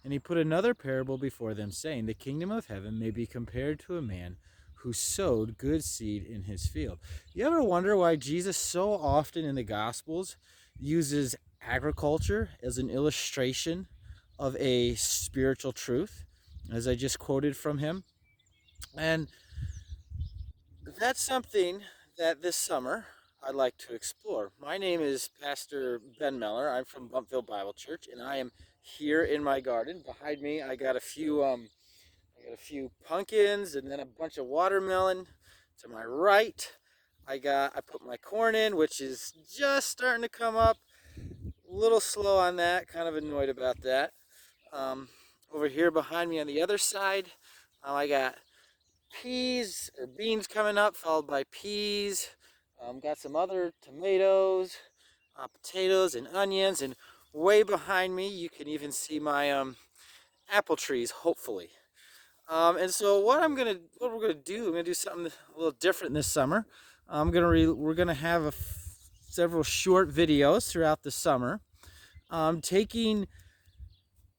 And he put another parable before them, saying, the kingdom of heaven may be compared to a man who sowed good seed in his field. You ever wonder why Jesus so often in the Gospels uses agriculture as an illustration of a spiritual truth, as I just quoted from him? And that's something that this summer I'd like to explore. My name is Pastor Ben Meller. I'm from Bumpville Bible Church, and I am here in my garden. Behind me, I got a few pumpkins and then a bunch of watermelon. To my right, I put my corn in, which is just starting to come up. A little slow on that. Kind of annoyed about that. Um, Over here behind me on the other side, I got peas or beans coming up, followed by peas. Got some other tomatoes, potatoes, and onions. And way behind me, you can even see my apple trees, hopefully. And so what we're gonna do, I'm gonna do something a little different this summer. We're gonna have several short videos throughout the summer, taking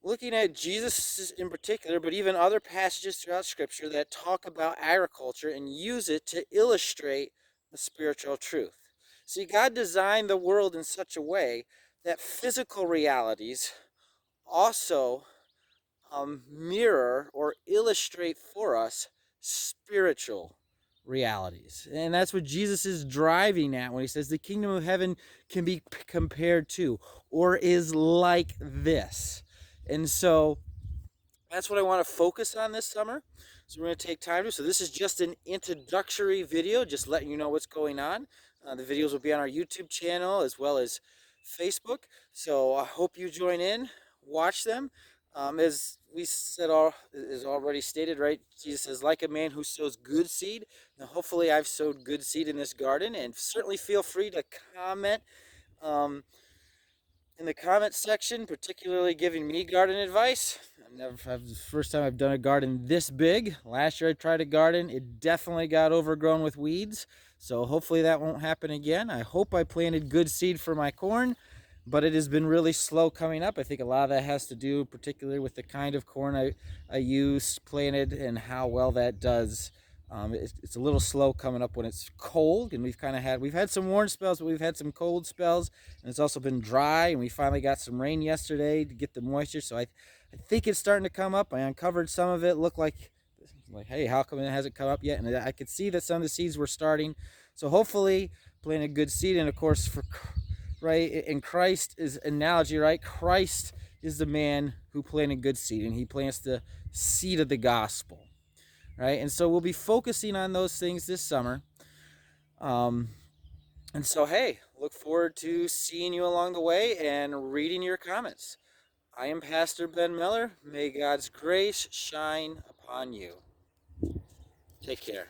looking at Jesus in particular, but even other passages throughout Scripture that talk about agriculture and use it to illustrate the spiritual truth. See, God designed the world in such a way that physical realities also mirror or illustrate for us spiritual realities. And that's what Jesus is driving at when he says the kingdom of heaven can be compared to or is like this. And so that's what I want to focus on this summer. So we're going to take time to. So this is just an introductory video, just letting you know what's going on. The videos will be on our YouTube channel as well as Facebook. So I hope you join in, watch them. As we said, all is already stated, right? Jesus says, like a man who sows good seed. Now, hopefully, I've sowed good seed in this garden, and certainly feel free to comment. Um, in the comments section, particularly giving me garden advice. I've the first time I've done a garden this big. Last year I tried a garden. It definitely got overgrown with weeds. So hopefully that won't happen again. I hope I planted good seed for my corn, but it has been really slow coming up. I think a lot of that has to do particularly with the kind of corn I used, planted, and how well that does. It's a little slow coming up when it's cold, and we've had some warm spells, but we've had some cold spells, and it's also been dry. And we finally got some rain yesterday to get the moisture, so I think it's starting to come up. I uncovered some of it. Looked like hey, how come it hasn't come up yet? And I could see that some of the seeds were starting. So hopefully, planting a good seed, and of course, for right in Christ is analogy, right? Christ is the man who planted good seed, and he plants the seed of the gospel, right? And so we'll be focusing on those things this summer. Um, and so, hey, look forward to seeing you along the way and reading your comments. I am Pastor Ben Miller. May God's grace shine upon you. Take care.